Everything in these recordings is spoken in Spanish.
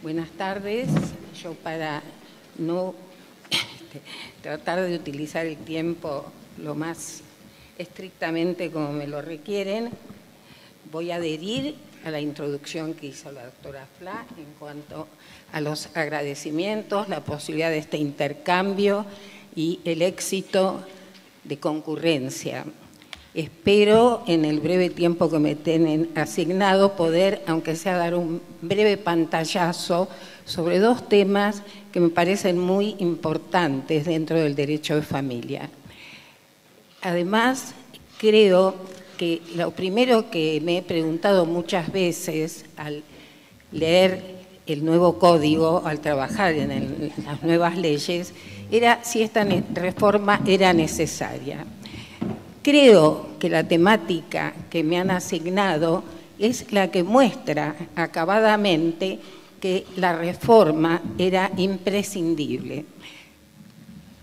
Buenas tardes. Yo, para no tratar de utilizar el tiempo lo más estrictamente como me lo requieren, voy a adherir a la introducción que hizo la doctora Fla en cuanto a los agradecimientos, la posibilidad de este intercambio y el éxito de concurrencia. Espero, en el breve tiempo que me tienen asignado, poder, aunque sea dar un breve pantallazo sobre dos temas que me parecen muy importantes dentro del derecho de familia. Además, creo que lo primero que me he preguntado muchas veces al leer el nuevo código, al trabajar en las nuevas leyes, era si esta reforma era necesaria. Creo que la temática que me han asignado es la que muestra acabadamente que la reforma era imprescindible.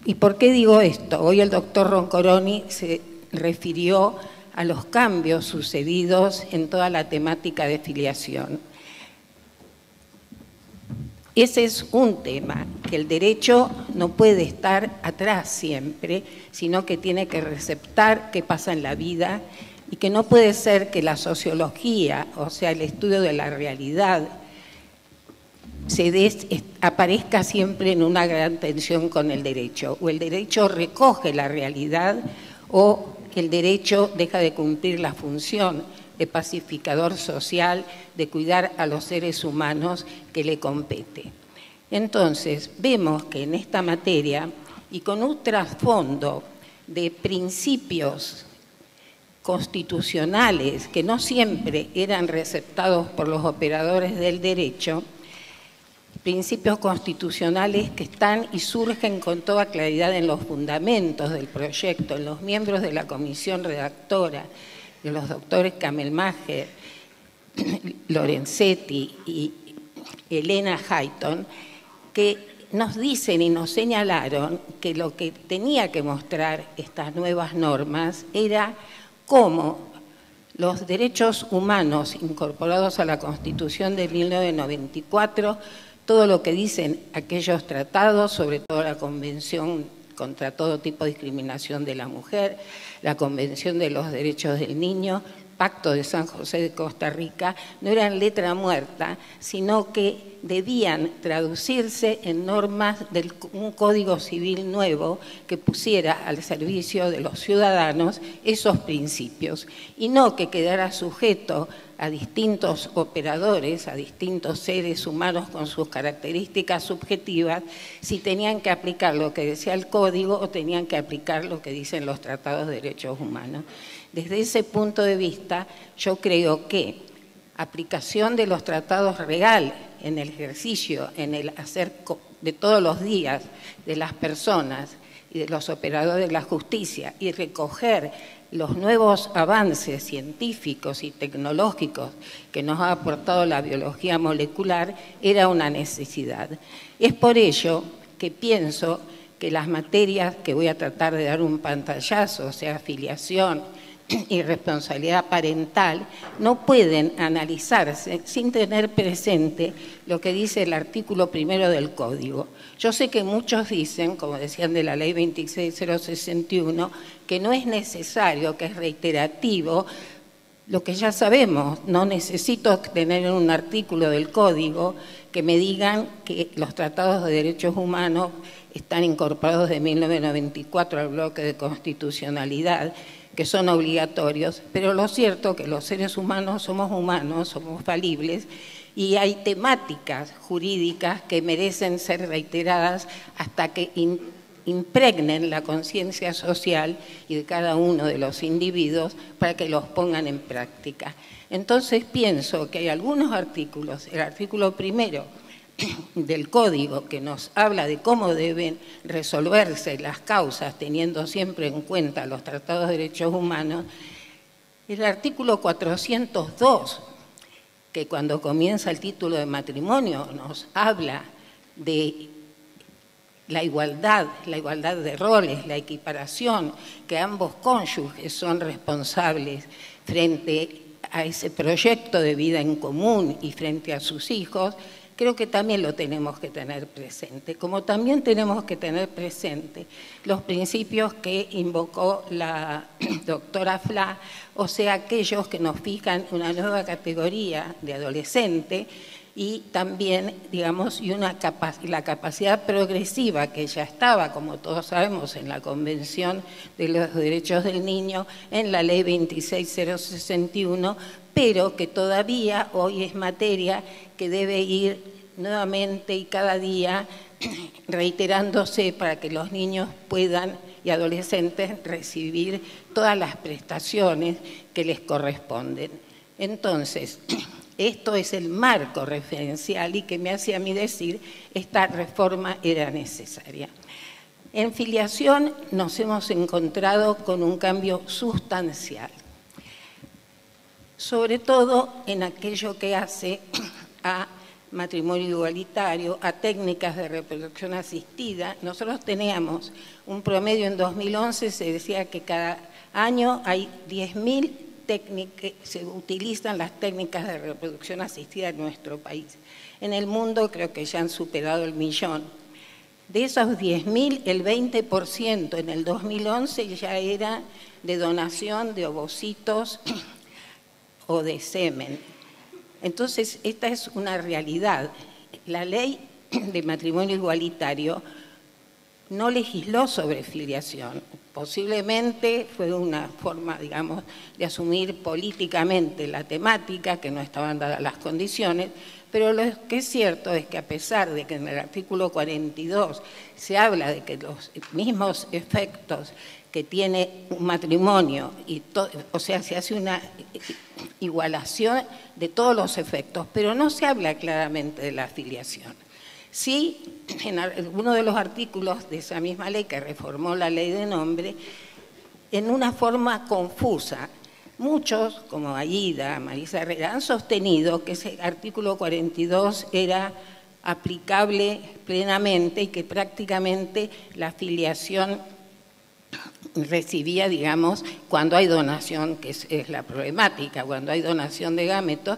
¿Y por qué digo esto? Hoy el doctor Roncoroni se refirió a los cambios sucedidos en toda la temática de filiación. Ese es un tema, que el derecho no puede estar atrás siempre, sino que tiene que receptar qué pasa en la vida y que no puede ser que la sociología, o sea, el estudio de la realidad, aparezca siempre en una gran tensión con el derecho. O el derecho recoge la realidad o el derecho deja de cumplir la función de pacificador social, de cuidar a los seres humanos que le compete. Entonces, vemos que en esta materia, y con un trasfondo de principios constitucionales que no siempre eran receptados por los operadores del derecho, principios constitucionales que están y surgen con toda claridad en los fundamentos del proyecto, en los miembros de la comisión redactora, de los doctores Kamelmacher, Lorenzetti y Elena Hayton, que nos dicen y nos señalaron que lo que tenía que mostrar estas nuevas normas era cómo los derechos humanos incorporados a la Constitución de 1994, todo lo que dicen aquellos tratados, sobre todo la Convención contra todo tipo de discriminación de la mujer, la Convención de los Derechos del Niño, Pacto de San José de Costa Rica, no eran letra muerta, sino que debían traducirse en normas de un código civil nuevo que pusiera al servicio de los ciudadanos esos principios y no que quedara sujeto a distintos operadores, a distintos seres humanos con sus características subjetivas, si tenían que aplicar lo que decía el código o tenían que aplicar lo que dicen los tratados de derechos humanos. Desde ese punto de vista, yo creo que aplicación de los tratados real en el ejercicio, en el hacer de todos los días de las personas y de los operadores de la justicia y recoger los nuevos avances científicos y tecnológicos que nos ha aportado la biología molecular era una necesidad. Es por ello que pienso que las materias que voy a tratar de dar un pantallazo, o sea, filiación y responsabilidad parental, no pueden analizarse sin tener presente lo que dice el artículo 1 del Código. Yo sé que muchos dicen, como decían de la Ley 26061, que no es necesario, que es reiterativo, lo que ya sabemos. No necesito tener un artículo del Código que me digan que los tratados de derechos humanos están incorporados de 1994 al bloque de constitucionalidad, que son obligatorios, pero lo cierto es que los seres humanos, somos falibles, y hay temáticas jurídicas que merecen ser reiteradas hasta que impregnen la conciencia social y de cada uno de los individuos para que los pongan en práctica. Entonces pienso que hay algunos artículos, el artículo 1 del Código, que nos habla de cómo deben resolverse las causas teniendo siempre en cuenta los tratados de derechos humanos, el artículo 402, que cuando comienza el título de matrimonio nos habla de la igualdad de roles, la equiparación, que ambos cónyuges son responsables frente a ese proyecto de vida en común y frente a sus hijos, creo que también lo tenemos que tener presente, como también tenemos que tener presente los principios que invocó la doctora Fla, o sea, aquellos que nos fijan una nueva categoría de adolescente y también, digamos, la capacidad progresiva que ya estaba, como todos sabemos, en la Convención de los Derechos del Niño, en la Ley 26061, pero que todavía hoy es materia que debe ir nuevamente y cada día reiterándose para que los niños puedan y adolescentes recibir todas las prestaciones que les corresponden. Entonces, esto es el marco referencial y que me hace a mí decir esta reforma era necesaria. En filiación nos hemos encontrado con un cambio sustancial, sobre todo en aquello que hace a matrimonio igualitario, a técnicas de reproducción asistida. Nosotros teníamos un promedio en 2011, se decía que cada año hay 10.000 se utilizan las técnicas de reproducción asistida en nuestro país. En el mundo creo que ya han superado el 1.000.000. De esos 10.000, el 20% en el 2011 ya era de donación de ovocitos o de semen. Entonces, esta es una realidad. La ley de matrimonio igualitario no legisló sobre filiación. Posiblemente fue una forma, digamos, de asumir políticamente la temática, que no estaban dadas las condiciones, pero lo que es cierto es que a pesar de que en el artículo 42 se habla de que los mismos efectos que tiene un matrimonio, o sea, se hace una igualación de todos los efectos, pero no se habla claramente de la filiación. Sí, en uno de los artículos de esa misma ley que reformó la ley de nombre, en una forma confusa, muchos, como Aida, Marisa Herrera, han sostenido que ese artículo 42 era aplicable plenamente y que prácticamente la filiación recibía, digamos, cuando hay donación, que es la problemática, cuando hay donación de gametos,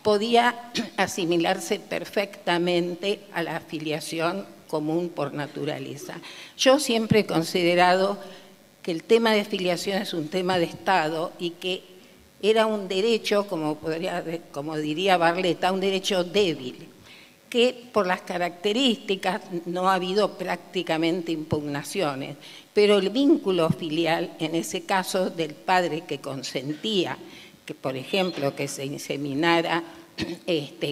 podía asimilarse perfectamente a la filiación común por naturaleza. Yo siempre he considerado que el tema de filiación es un tema de Estado y que era un derecho, como diría Barletta, un derecho débil, que por las características no ha habido prácticamente impugnaciones, pero el vínculo filial, en ese caso del padre que consentía, que por ejemplo que se inseminara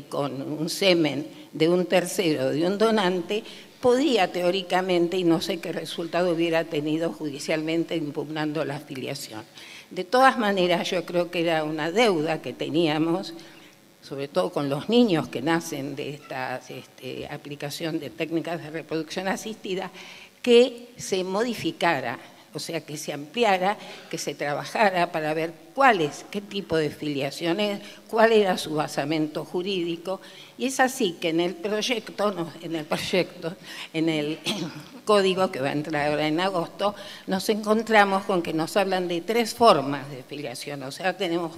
con un semen de un tercero, de un donante, podría teóricamente, y no sé qué resultado hubiera tenido judicialmente impugnando la filiación. De todas maneras, yo creo que era una deuda que teníamos, sobre todo con los niños que nacen de esta aplicación de técnicas de reproducción asistida, que se modificara, o sea, que se ampliara, que se trabajara para ver qué tipo de filiaciones, cuál era su basamento jurídico, y es así que en el código que va a entrar ahora en agosto, nos encontramos con que nos hablan de 3 formas de filiación, o sea, tenemos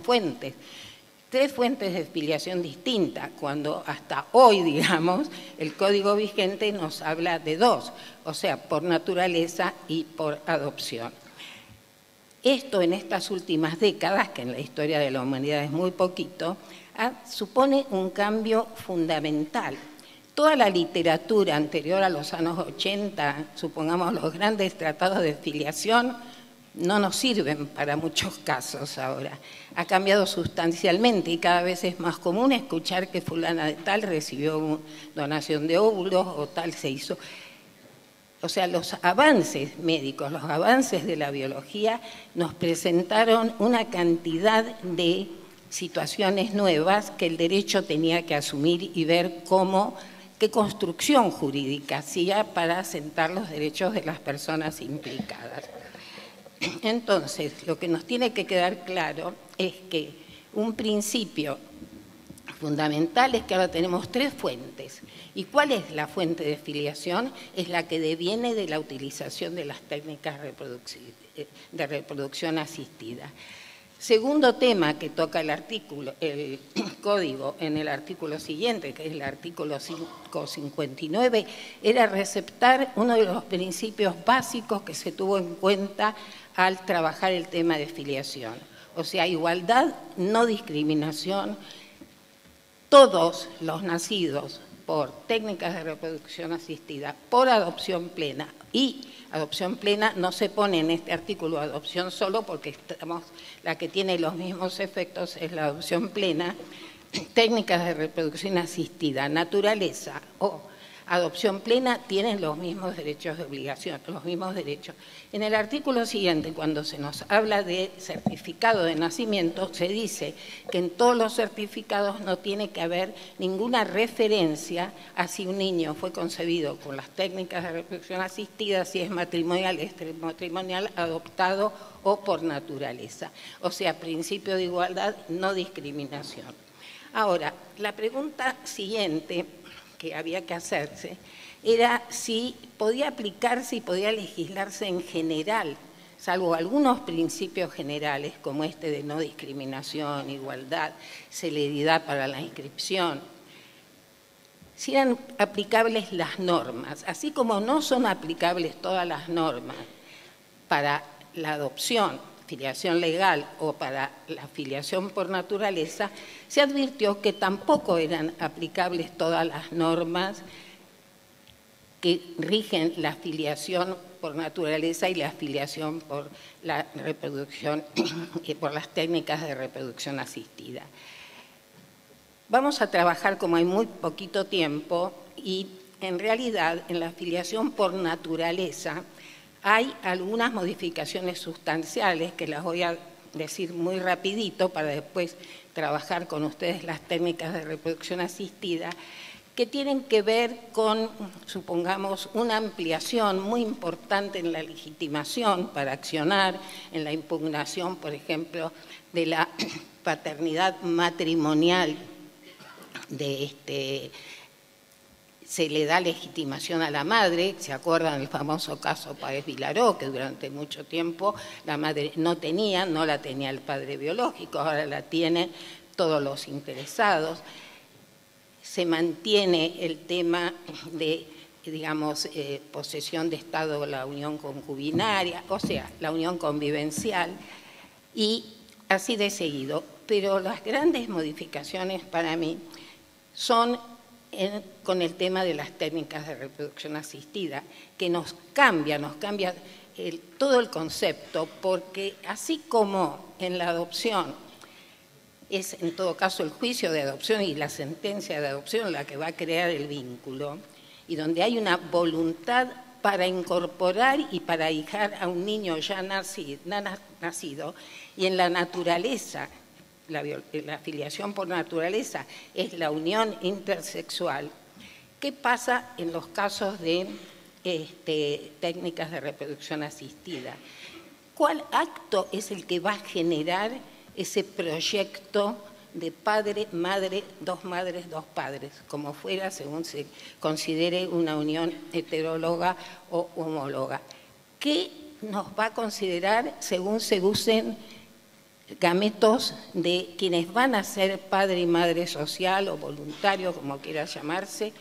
tres fuentes de filiación distintas, cuando hasta hoy, digamos, el código vigente nos habla de 2, o sea, por naturaleza y por adopción. Esto en estas últimas décadas, que en la historia de la humanidad es muy poquito, supone un cambio fundamental. Toda la literatura anterior a los años 80, supongamos los grandes tratados de filiación, no nos sirven para muchos casos ahora. Ha cambiado sustancialmente y cada vez es más común escuchar que fulana de tal recibió donación de óvulos o tal se hizo. O sea, los avances médicos, los avances de la biología nos presentaron una cantidad de situaciones nuevas que el derecho tenía que asumir y ver qué construcción jurídica hacía para asentar los derechos de las personas implicadas. Entonces, lo que nos tiene que quedar claro es que un principio fundamental es que ahora tenemos 3 fuentes. ¿Y cuál es la fuente de filiación? Es la que deviene de la utilización de las técnicas de reproducción asistida. Segundo tema que toca el artículo, el código en el artículo siguiente, que es el artículo 559, era receptar uno de los principios básicos que se tuvo en cuenta al trabajar el tema de filiación. O sea, igualdad, no discriminación. Todos los nacidos por técnicas de reproducción asistida, por adopción plena, y adopción plena no se pone en este artículo adopción solo porque la que tiene los mismos efectos es la adopción plena, técnicas de reproducción asistida, naturaleza o adopción plena tienen los mismos derechos de obligación, los mismos derechos. En el artículo siguiente, cuando se nos habla de certificado de nacimiento, se dice que en todos los certificados no tiene que haber ninguna referencia a si un niño fue concebido con las técnicas de reproducción asistida, si es matrimonial, extramatrimonial, adoptado o por naturaleza. O sea, principio de igualdad, no discriminación. Ahora, la pregunta siguiente que había que hacerse era si podía aplicarse y podía legislarse en general, salvo algunos principios generales como este de no discriminación, igualdad, celeridad para la inscripción, si eran aplicables las normas, así como no son aplicables todas las normas para la adopción, filiación legal o para la filiación por naturaleza, se advirtió que tampoco eran aplicables todas las normas que rigen la filiación por naturaleza y la filiación por la reproducción y por las técnicas de reproducción asistida. Vamos a trabajar como hay muy poquito tiempo y en realidad en la filiación por naturaleza hay algunas modificaciones sustanciales que las voy a decir muy rapidito para después trabajar con ustedes las técnicas de reproducción asistida, que tienen que ver con, supongamos, una ampliación muy importante en la legitimación para accionar, en la impugnación, por ejemplo, de la paternidad matrimonial se le da legitimación a la madre, ¿se acuerdan del famoso caso Páez Vilaró, que durante mucho tiempo la madre no la tenía el padre biológico, ahora la tienen todos los interesados. Se mantiene el tema de, digamos, posesión de Estado, la unión concubinaria, o sea, la unión convivencial, y así de seguido. Pero las grandes modificaciones para mí son con el tema de las técnicas de reproducción asistida, que nos cambia todo el concepto, porque así como en la adopción es en todo caso el juicio de adopción y la sentencia de adopción la que va a crear el vínculo, y donde hay una voluntad para incorporar y para ahijar a un niño ya nacido, y en la naturaleza, la filiación por naturaleza es la unión intersexual. ¿Qué pasa en los casos de técnicas de reproducción asistida? ¿Cuál acto es el que va a generar ese proyecto de padre, madre, dos padres, como fuera según se considere una unión heteróloga o homóloga? ¿Qué nos va a considerar según se usen gametos de quienes van a ser padre y madre social o voluntario, como quiera llamarse,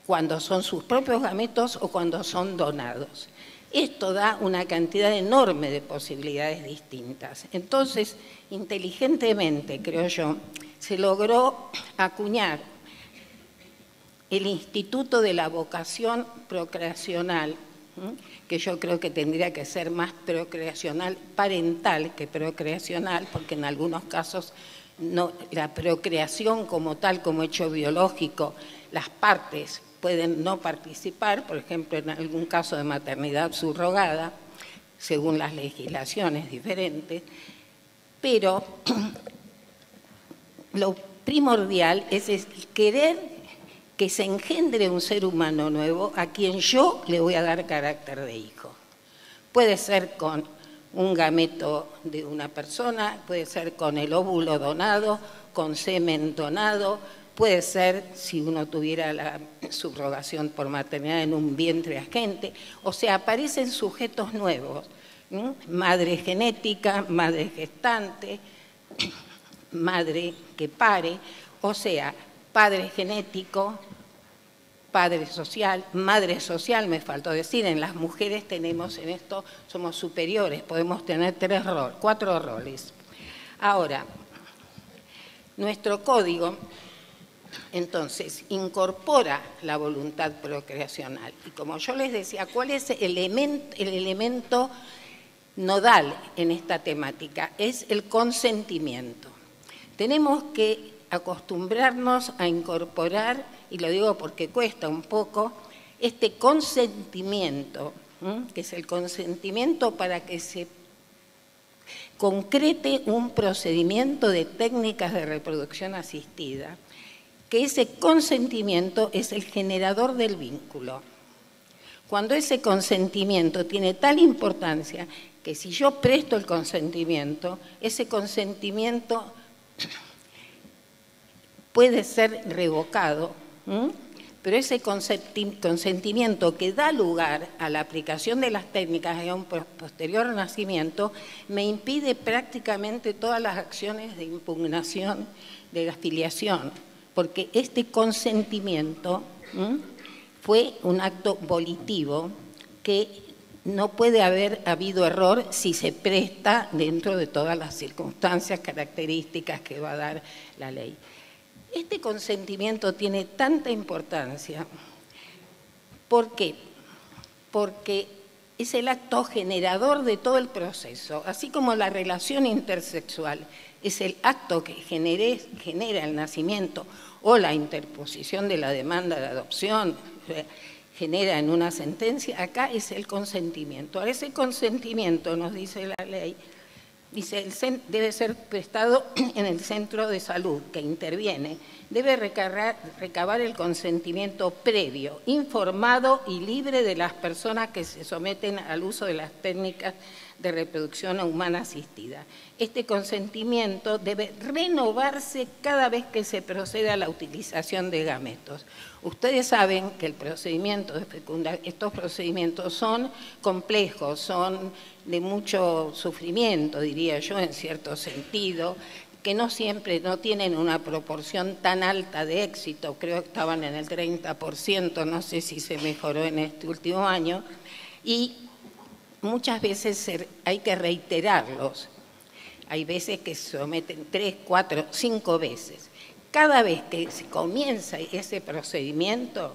cuando son sus propios gametos o cuando son donados? Esto da una cantidad enorme de posibilidades distintas. Entonces, inteligentemente, creo yo, se logró acuñar el Instituto de la Vocación Procreacional, que yo creo que tendría que ser más procreacional parental que procreacional, porque en algunos casos la procreación como tal, como hecho biológico, las partes pueden no participar, por ejemplo, en algún caso de maternidad subrogada, según las legislaciones diferentes, pero lo primordial es querer que se engendre un ser humano nuevo a quien yo le voy a dar carácter de hijo. Puede ser con un gameto de una persona, puede ser con el óvulo donado, con semen donado, puede ser si uno tuviera la subrogación por maternidad en un vientre agente, o sea, aparecen sujetos nuevos. Madre genética, madre gestante, madre que pare, o sea, padre genético, padre social, madre social, me faltó decir, en las mujeres tenemos en esto, somos superiores, podemos tener 4 roles. Ahora, nuestro código, entonces, incorpora la voluntad procreacional. Y como yo les decía, ¿cuál es el elemento nodal en esta temática? Es el consentimiento. Tenemos que acostumbrarnos a incorporar, y lo digo porque cuesta un poco, este consentimiento, que es el consentimiento para que se concrete un procedimiento de técnicas de reproducción asistida, que ese consentimiento es el generador del vínculo. Cuando ese consentimiento tiene tal importancia que si yo presto el consentimiento, ese consentimiento puede ser revocado, pero ese consentimiento que da lugar a la aplicación de las técnicas y a un posterior nacimiento me impide prácticamente todas las acciones de impugnación de la filiación, porque este consentimiento fue un acto volitivo que no puede haber habido error si se presta dentro de todas las circunstancias características que va a dar la ley. Este consentimiento tiene tanta importancia. ¿Por qué? Porque es el acto generador de todo el proceso, así como la relación intersexual es el acto que genera el nacimiento o la interposición de la demanda de adopción, genera en una sentencia, acá es el consentimiento. Ahora, ese consentimiento, nos dice la ley, dice, debe ser prestado en el centro de salud que interviene, debe recabar el consentimiento previo, informado y libre de las personas que se someten al uso de las técnicas de reproducción humana asistida. Este consentimiento debe renovarse cada vez que se procede a la utilización de gametos. Ustedes saben que el procedimiento de fecundación, estos procedimientos son complejos, son de mucho sufrimiento, diría yo, en cierto sentido, que no siempre no tienen una proporción tan alta de éxito, creo que estaban en el 30%, no sé si se mejoró en este último año, y muchas veces hay que reiterarlos. Hay veces que se someten 3, 4, 5 veces. Cada vez que se comienza ese procedimiento,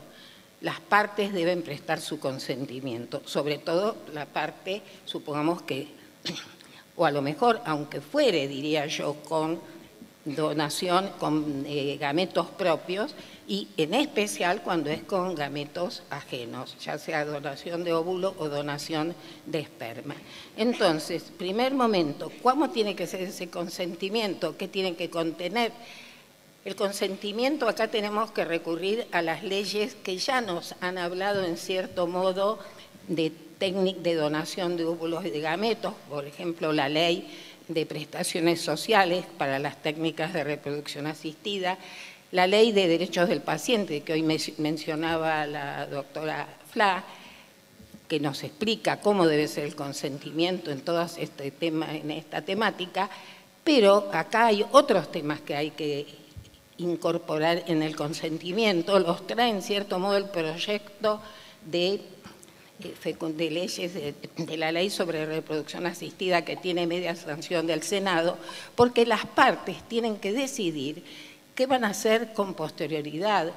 las partes deben prestar su consentimiento, sobre todo la parte, supongamos que, o a lo mejor, aunque fuere, diría yo, con donación, con gametos propios, y en especial cuando es con gametos ajenos, ya sea donación de óvulo o donación de esperma. Entonces, primer momento, ¿cómo tiene que ser ese consentimiento? ¿Qué tiene que contener? El consentimiento, acá tenemos que recurrir a las leyes que ya nos han hablado en cierto modo de donación de óvulos y de gametos, por ejemplo, la ley de prestaciones sociales para las técnicas de reproducción asistida, la ley de derechos del paciente, que hoy mencionaba la doctora Fla, que nos explica cómo debe ser el consentimiento en todo este tema, en esta temática, pero acá hay otros temas que hay que incorporar en el consentimiento, los trae en cierto modo el proyecto de leyes de la ley sobre reproducción asistida que tiene media sanción del Senado, porque las partes tienen que decidir qué van a hacer con posterioridad,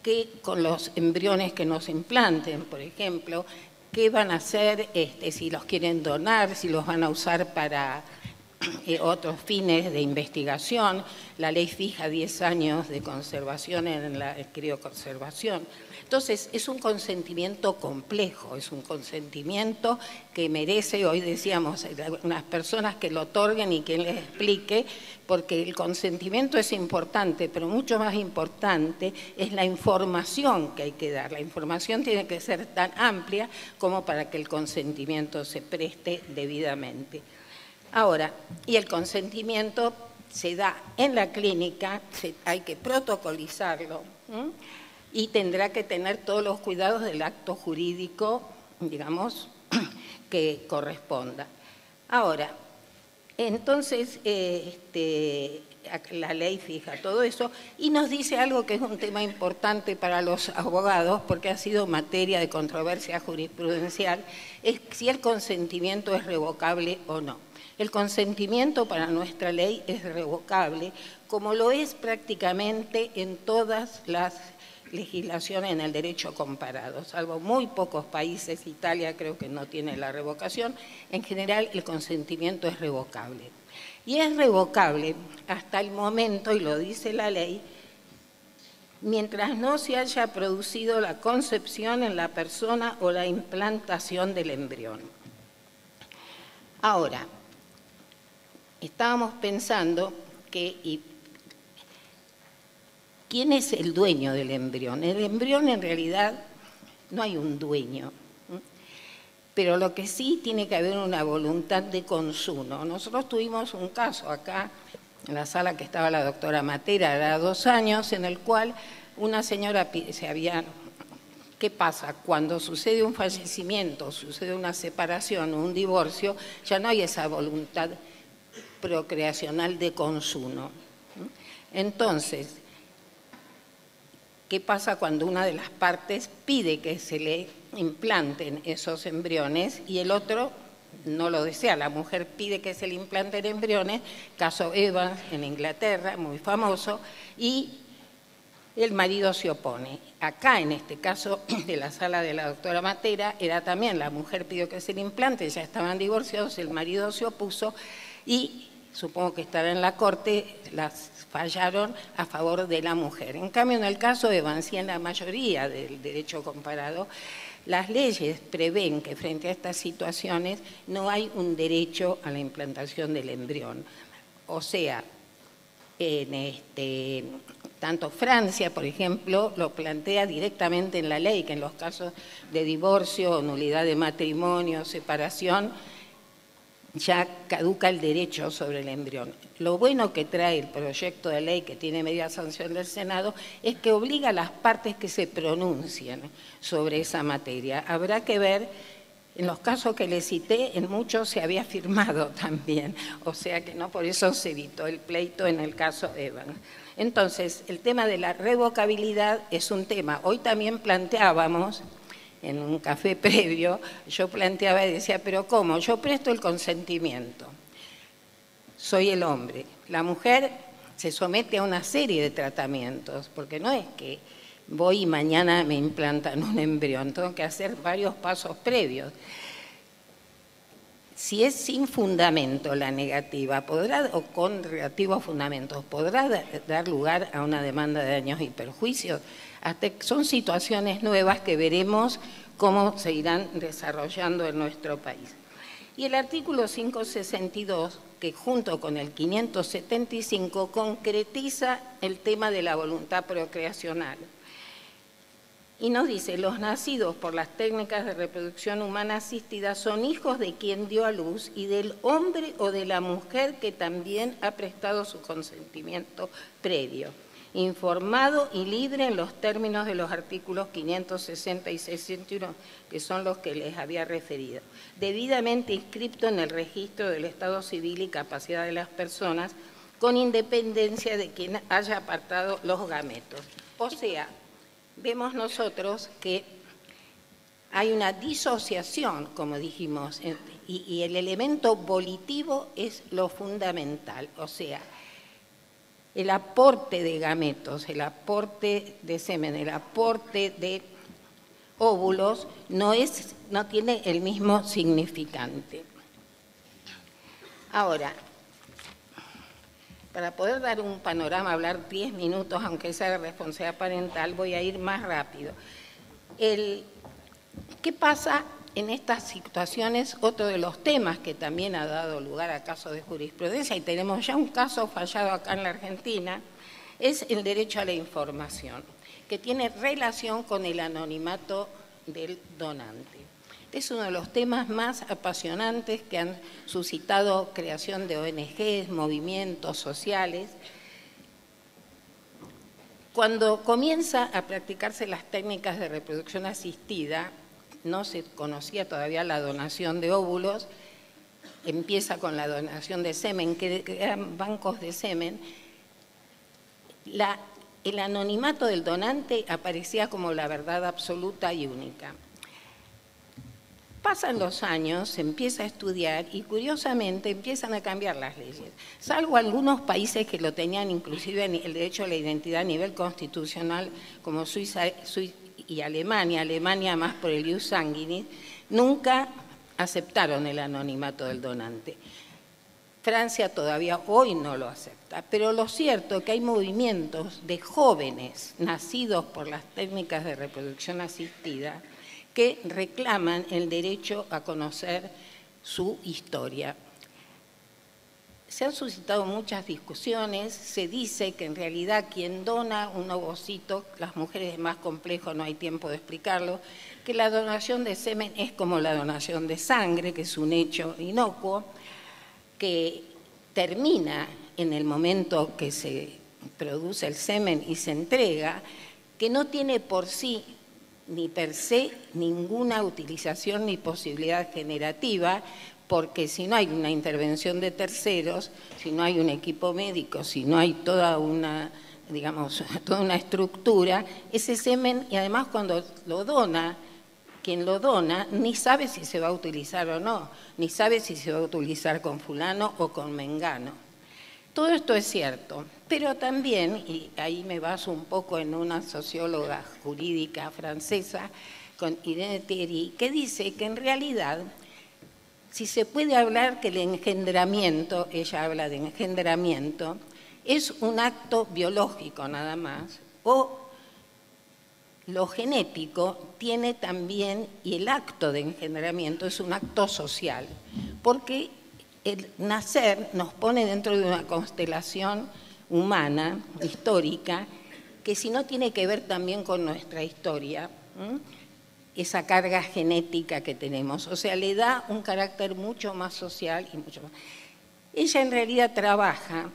qué con los embriones que nos implanten, por ejemplo, qué van a hacer si los quieren donar, si los van a usar para otros fines de investigación. La ley fija 10 años de conservación en la crioconservación. Entonces, es un consentimiento complejo, es un consentimiento que merece, hoy decíamos, unas personas que lo otorguen y que les explique, porque el consentimiento es importante, pero mucho más importante es la información que hay que dar. La información tiene que ser tan amplia como para que el consentimiento se preste debidamente. Ahora, y el consentimiento se da en la clínica, hay que protocolizarlo, y tendrá que tener todos los cuidados del acto jurídico, digamos, que corresponda. Ahora, entonces, la ley fija todo eso y nos dice algo que es un tema importante para los abogados porque ha sido materia de controversia jurisprudencial, es si el consentimiento es revocable o no. El consentimiento para nuestra ley es revocable, como lo es prácticamente en todas las legislaciones en el derecho comparado, salvo muy pocos países. Italia creo que no tiene la revocación. En general, el consentimiento es revocable. Y es revocable hasta el momento, y lo dice la ley, mientras no se haya producido la concepción en la persona o la implantación del embrión. Ahora, estábamos pensando que ¿quién es el dueño del embrión? El embrión en realidad no hay un dueño, pero lo que sí tiene que haber una voluntad de consumo. Nosotros tuvimos un caso acá, en la sala que estaba la doctora Matera, era 2 años, en el cual una señora ¿qué pasa? Cuando sucede un fallecimiento, sucede una separación o un divorcio, ya no hay esa voluntad procreacional de consumo. Entonces, ¿qué pasa cuando una de las partes pide que se le implanten esos embriones y el otro no lo desea? La mujer pide que se le implanten embriones, caso Evans en Inglaterra, muy famoso, y el marido se opone. Acá, en este caso de la sala de la doctora Matera, era también, la mujer pidió que se le implante, ya estaban divorciados, el marido se opuso y supongo que estará en la corte, las fallaron a favor de la mujer. En cambio, en el caso de Evans y en la mayoría del derecho comparado, las leyes prevén que frente a estas situaciones no hay un derecho a la implantación del embrión. O sea, tanto Francia, por ejemplo, lo plantea directamente en la ley, que en los casos de divorcio, nulidad de matrimonio, separación, ya caduca el derecho sobre el embrión. Lo bueno que trae el proyecto de ley, que tiene media sanción del Senado, es que obliga a las partes que se pronuncien sobre esa materia. Habrá que ver, en los casos que le cité, en muchos se había firmado también, o sea que no por eso se evitó el pleito en el caso Evans. Entonces, el tema de la revocabilidad es un tema. Hoy también planteábamos, en un café previo, yo planteaba y decía, pero ¿cómo? Yo presto el consentimiento, soy el hombre. La mujer se somete a una serie de tratamientos, porque no es que voy y mañana me implantan un embrión, tengo que hacer varios pasos previos. Si es sin fundamento la negativa, o con relativos fundamentos, podrá dar lugar a una demanda de daños y perjuicios. Son situaciones nuevas que veremos cómo se irán desarrollando en nuestro país. Y el artículo 562, que junto con el 575 concretiza el tema de la voluntad procreacional. Y nos dice, los nacidos por las técnicas de reproducción humana asistida son hijos de quien dio a luz y del hombre o de la mujer que también ha prestado su consentimiento previo, informado y libre en los términos de los artículos 560 y 61, que son los que les había referido, debidamente inscripto en el registro del Estado civil y capacidad de las personas, con independencia de quien haya apartado los gametos. O sea, vemos nosotros que hay una disociación, como dijimos, y el elemento volitivo es lo fundamental, o sea, el aporte de gametos, el aporte de semen, el aporte de óvulos no tiene el mismo significante. Ahora, para poder dar un panorama, hablar 10 minutos, aunque sea de responsabilidad parental, voy a ir más rápido. ¿Qué pasa en estas situaciones? Otro de los temas que también ha dado lugar a casos de jurisprudencia, y tenemos ya un caso fallado acá en la Argentina, es el derecho a la información, que tiene relación con el anonimato del donante. Es uno de los temas más apasionantes que han suscitado creación de ONGs, movimientos sociales. Cuando comienza a practicarse las técnicas de reproducción asistida, no se conocía todavía la donación de óvulos, empieza con la donación de semen, que eran bancos de semen, el anonimato del donante aparecía como la verdad absoluta y única. Pasan los años, se empieza a estudiar y curiosamente empiezan a cambiar las leyes, salvo algunos países que lo tenían inclusive el derecho a la identidad a nivel constitucional, como Suiza y Alemania. Alemania, más por el ius sanguinis, nunca aceptaron el anonimato del donante. Francia todavía hoy no lo acepta, pero lo cierto es que hay movimientos de jóvenes nacidos por las técnicas de reproducción asistida que reclaman el derecho a conocer su historia. Se han suscitado muchas discusiones, se dice que en realidad quien dona un ovocito, las mujeres es más complejo, no hay tiempo de explicarlo, que la donación de semen es como la donación de sangre, que es un hecho inocuo, que termina en el momento que se produce el semen y se entrega, que no tiene por sí ni per se ninguna utilización ni posibilidad generativa, porque si no hay una intervención de terceros, si no hay un equipo médico, si no hay toda una, digamos, toda una estructura, ese semen, y además cuando lo dona, quien lo dona ni sabe si se va a utilizar o no, ni sabe si se va a utilizar con fulano o con mengano. Todo esto es cierto, pero también, y ahí me baso un poco en una socióloga jurídica francesa, con Irene Thierry, que dice que en realidad, si se puede hablar que el engendramiento, ella habla de engendramiento, es un acto biológico nada más, o lo genético tiene también, y el acto de engendramiento es un acto social, porque el nacer nos pone dentro de una constelación humana, histórica, que si no tiene que ver también con nuestra historia, esa carga genética que tenemos, o sea, le da un carácter mucho más social y mucho más. Ella en realidad trabaja,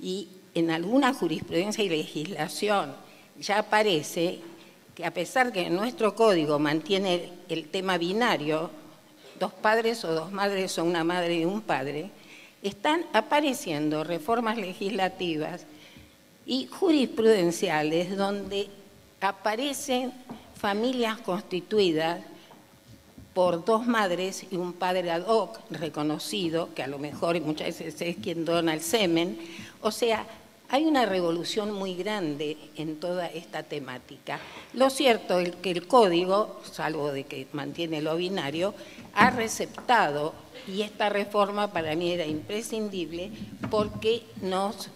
y en alguna jurisprudencia y legislación ya aparece que a pesar que nuestro código mantiene el tema binario, dos padres o dos madres o una madre y un padre, están apareciendo reformas legislativas y jurisprudenciales donde aparecen familias constituidas por dos madres y un padre ad hoc reconocido, que a lo mejor y muchas veces es quien dona el semen. O sea, hay una revolución muy grande en toda esta temática. Lo cierto es que el código, salvo de que mantiene lo binario, ha receptado, y esta reforma para mí era imprescindible porque nos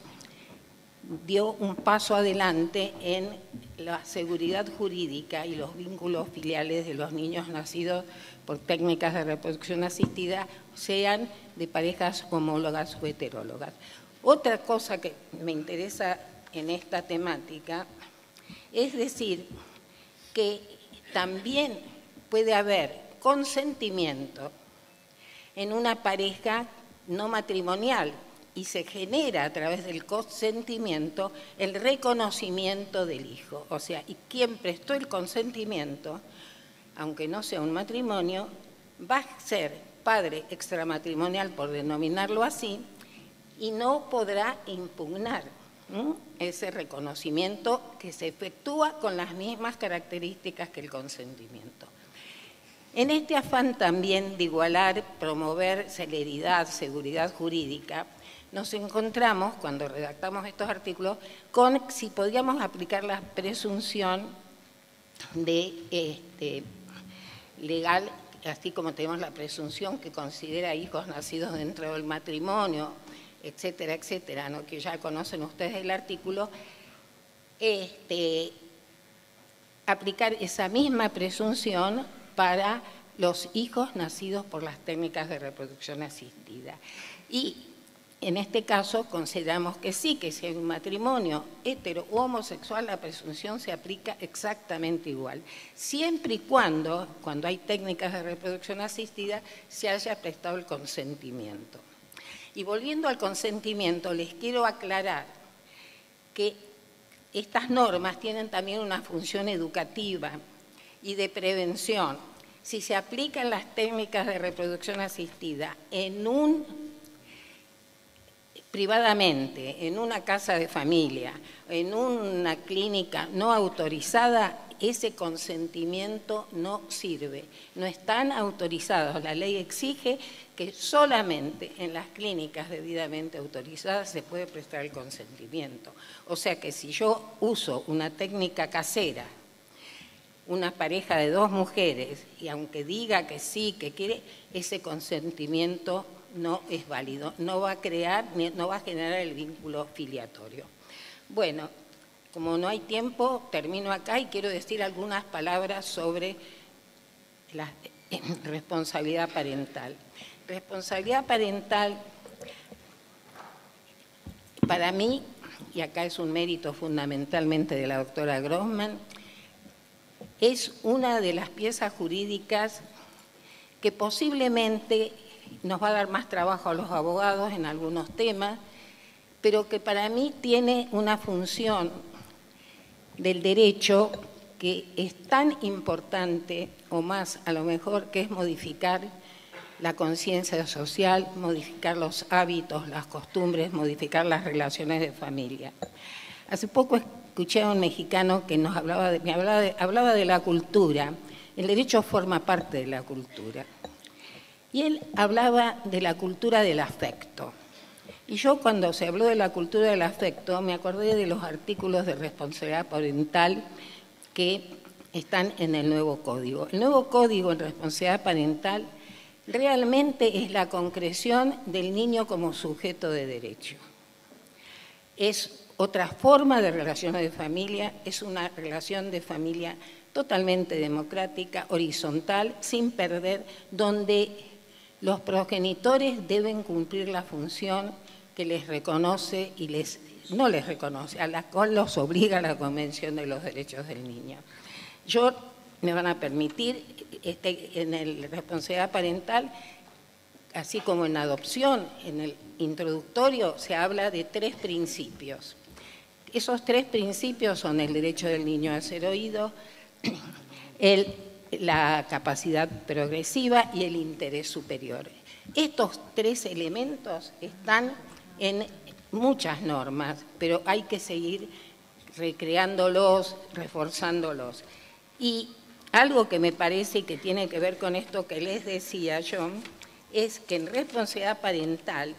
dio un paso adelante en la seguridad jurídica y los vínculos filiales de los niños nacidos por técnicas de reproducción asistida, sean de parejas homólogas o heterólogas. Otra cosa que me interesa en esta temática es decir que también puede haber consentimiento en una pareja no matrimonial y se genera a través del consentimiento el reconocimiento del hijo. O sea, y quien prestó el consentimiento, aunque no sea un matrimonio, va a ser padre extramatrimonial, por denominarlo así, y no podrá impugnar ese reconocimiento que se efectúa con las mismas características que el consentimiento. En este afán también de igualar, promover celeridad, seguridad jurídica, nos encontramos, cuando redactamos estos artículos, con si podíamos aplicar la presunción de legal, así como tenemos la presunción que considera hijos nacidos dentro del matrimonio, etcétera, etcétera, ¿no? Que ya conocen ustedes el artículo, aplicar esa misma presunción para los hijos nacidos por las técnicas de reproducción asistida. Y en este caso consideramos que sí, que si hay un matrimonio hetero u homosexual, la presunción se aplica exactamente igual, siempre y cuando hay técnicas de reproducción asistida, se haya prestado el consentimiento. Y volviendo al consentimiento, les quiero aclarar que estas normas tienen también una función educativa y de prevención, si se aplican las técnicas de reproducción asistida privadamente, en una casa de familia, en una clínica no autorizada, ese consentimiento no sirve. No están autorizados. La ley exige que solamente en las clínicas debidamente autorizadas se puede prestar el consentimiento. O sea que si yo uso una técnica casera, una pareja de dos mujeres, y aunque diga que sí, que quiere, ese consentimiento no es válido, no va a generar el vínculo filiatorio. Bueno, como no hay tiempo, termino acá y quiero decir algunas palabras sobre la responsabilidad parental. Responsabilidad parental, para mí, y acá es un mérito fundamentalmente de la doctora Grossman, es una de las piezas jurídicas que posiblemente nos va a dar más trabajo a los abogados en algunos temas, pero que para mí tiene una función del derecho que es tan importante, o más a lo mejor, que es modificar la conciencia social, modificar los hábitos, las costumbres, modificar las relaciones de familia. Hace poco escuché a un mexicano que nos hablaba de la cultura. El derecho forma parte de la cultura. Y él hablaba de la cultura del afecto. Y yo, cuando se habló de la cultura del afecto, me acordé de los artículos de responsabilidad parental que están en el nuevo código. El nuevo código en responsabilidad parental realmente es la concreción del niño como sujeto de derecho. Es otra forma de relaciones de familia, es una relación de familia totalmente democrática, horizontal, sin perder, donde los progenitores deben cumplir la función que les reconoce y no les reconoce, a la cual los obliga la Convención de los Derechos del Niño. Me van a permitir, en la responsabilidad parental, así como en adopción, en el introductorio se habla de 3 principios. Esos 3 principios son el derecho del niño a ser oído, la capacidad progresiva y el interés superior. Estos 3 elementos están en muchas normas, pero hay que seguir recreándolos, reforzándolos. Y algo que me parece que tiene que ver con esto que les decía yo, es que en responsabilidad parental,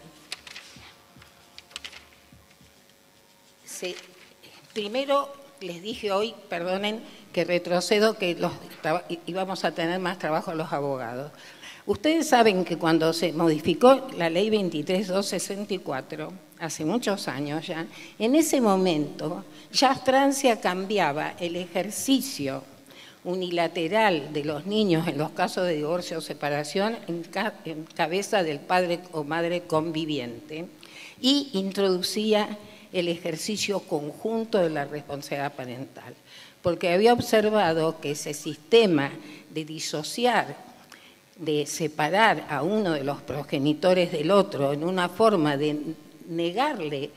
primero les dije hoy, perdonen que retrocedo, que íbamos a tener más trabajo los abogados. Ustedes saben que cuando se modificó la ley 23.264, hace muchos años ya, en ese momento ya Francia cambiaba el ejercicio unilateral de los niños en los casos de divorcio o separación en cabeza del padre o madre conviviente y introducía el ejercicio conjunto de la responsabilidad parental, porque había observado que ese sistema de disociar, de separar a uno de los progenitores del otro en una forma de negarle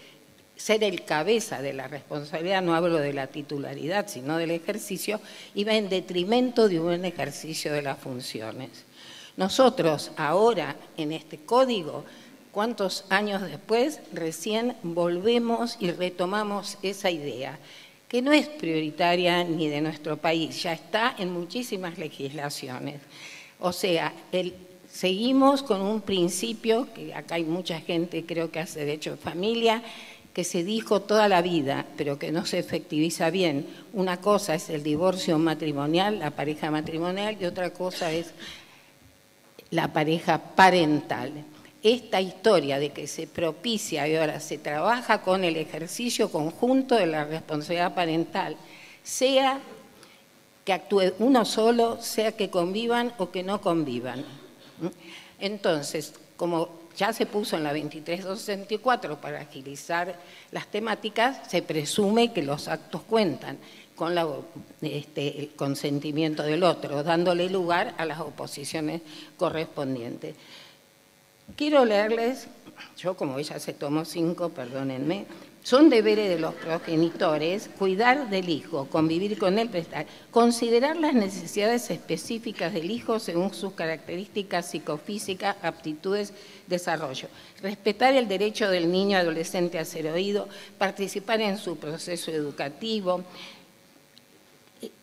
ser el cabeza de la responsabilidad, no hablo de la titularidad, sino del ejercicio, iba en detrimento de un buen ejercicio de las funciones. Nosotros ahora, en este código, ¿cuántos años después? Recién volvemos y retomamos esa idea, que no es prioritaria ni de nuestro país, ya está en muchísimas legislaciones. O sea, seguimos con un principio, que acá hay mucha gente, creo que hace derecho de familia, que se dijo toda la vida, pero que no se efectiviza bien. Una cosa es el divorcio matrimonial, la pareja matrimonial, y otra cosa es la pareja parental. Esta historia de que se propicia y ahora se trabaja con el ejercicio conjunto de la responsabilidad parental, sea que actúe uno solo, sea que convivan o que no convivan. Entonces, como ya se puso en la 23.264 para agilizar las temáticas, se presume que los actos cuentan con el consentimiento del otro, dándole lugar a las oposiciones correspondientes. Quiero leerles, yo como ella se tomó 5, perdónenme, Son deberes de los progenitores cuidar del hijo, convivir con él, considerar las necesidades específicas del hijo según sus características psicofísicas, aptitudes, desarrollo. Respetar el derecho del niño adolescente a ser oído, participar en su proceso educativo,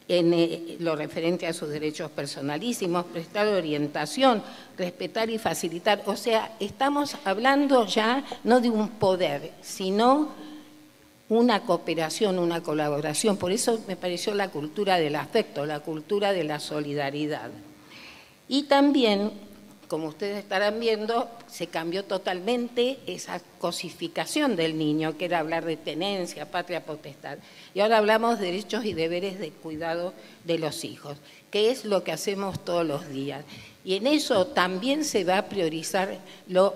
en lo referente a sus derechos personalísimos, prestar orientación, respetar y facilitar. O sea, estamos hablando ya no de un poder, sino una cooperación, una colaboración. Por eso me pareció la cultura del afecto, la cultura de la solidaridad. Y también, como ustedes estarán viendo, se cambió totalmente esa cosificación del niño, que era hablar de tenencia, patria, potestad. Y ahora hablamos de derechos y deberes de cuidado de los hijos, que es lo que hacemos todos los días. Y en eso también se va a priorizar lo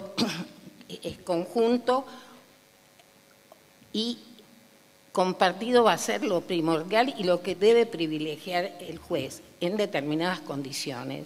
conjunto y compartido va a ser lo primordial y lo que debe privilegiar el juez en determinadas condiciones.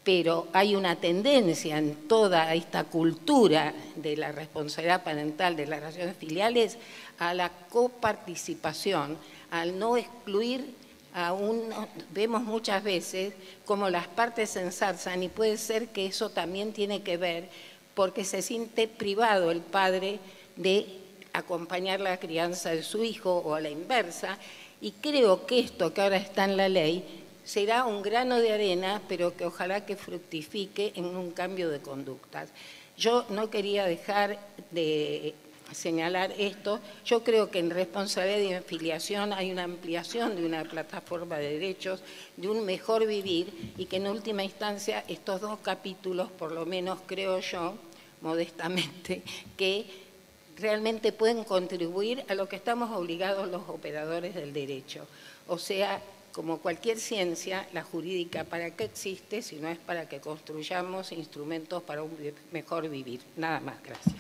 Pero hay una tendencia en toda esta cultura de la responsabilidad parental, de las relaciones filiales, a la coparticipación, al no excluir a uno. Vemos muchas veces cómo las partes se ensarzan y puede ser que eso también tiene que ver porque se siente privado el padre de acompañar la crianza de su hijo o a la inversa, y creo que esto que ahora está en la ley será un grano de arena, pero que ojalá que fructifique en un cambio de conductas. Yo no quería dejar de señalar esto. Yo creo que en responsabilidad y en filiación hay una ampliación de una plataforma de derechos, de un mejor vivir, y que en última instancia estos dos capítulos, por lo menos creo yo, modestamente, que realmente pueden contribuir a lo que estamos obligados los operadores del derecho. O sea, como cualquier ciencia, la jurídica, ¿para qué existe? Si no es para que construyamos instrumentos para un mejor vivir. Nada más, gracias.